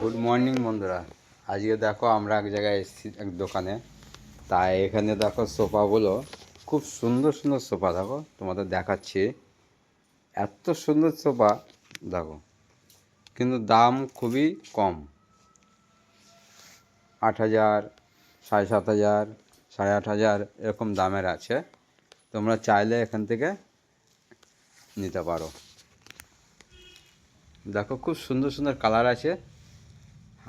Good morning বন্ধুরা। আজকে দেখো আমরা এক জায়গায় এসেছি, এক দোকানে। তাই এখানে দেখো সোফাগুলো খুব সুন্দর সুন্দর সোফা, দেখো তোমাদের দেখাচ্ছি। এত সুন্দর সোফা দেখো, কিন্তু দাম খুবই কম। 8,000, 7,500, 8,500 এরকম দামের আছে। তোমরা চাইলে এখান থেকে নিতে পারো। দেখো খুব সুন্দর সুন্দর কালার আছে।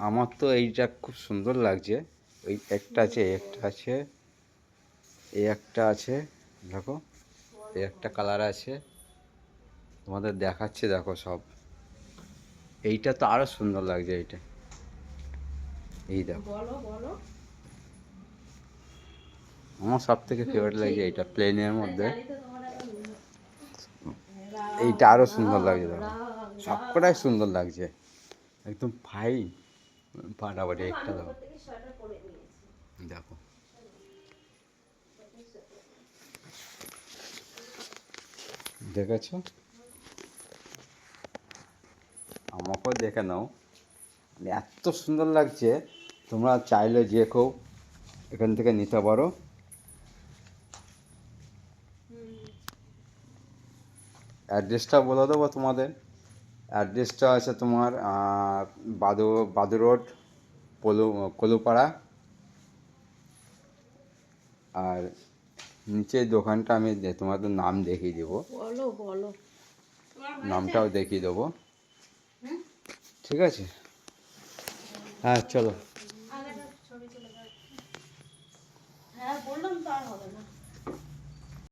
আমার তো এইটা খুব সুন্দর লাগছে। ওই একটা আছে, একটা আছে, এই একটা আছে, দেখো এই একটা কালার আছে, তোমাদের দেখাচ্ছে। দেখো সব, এইটা তো আরো সুন্দর লাগছে। এইটা, এই দেখো, আমার সব থেকে ফেভারিট লাগছে এইটা, প্লেনের মধ্যে। এইটা আরো সুন্দর লাগছে, দেখো সবকটাই সুন্দর লাগছে, একদম ফাইন, ফাটাফাটি। একটা দেখো, দেখো দেখেছো, আমাকেও দেখে নাও। এত সুন্দর লাগছে, তোমরা চাইলে যে কেউ এখান থেকে নিতে পারো। অ্যাড্রেসটা বলে দেবো তোমাদের। অ্যাড্রেসটা আছে তোমার বাদু রোড, কলুপাড়া। আর নিচে দোকানটা আমি তোমাদের নাম দেখিয়ে দেবো, নামটাও দেখিয়ে দেবো। ঠিক আছে, হ্যাঁ চলো। হ্যাঁ বললাম তো আর হবে না।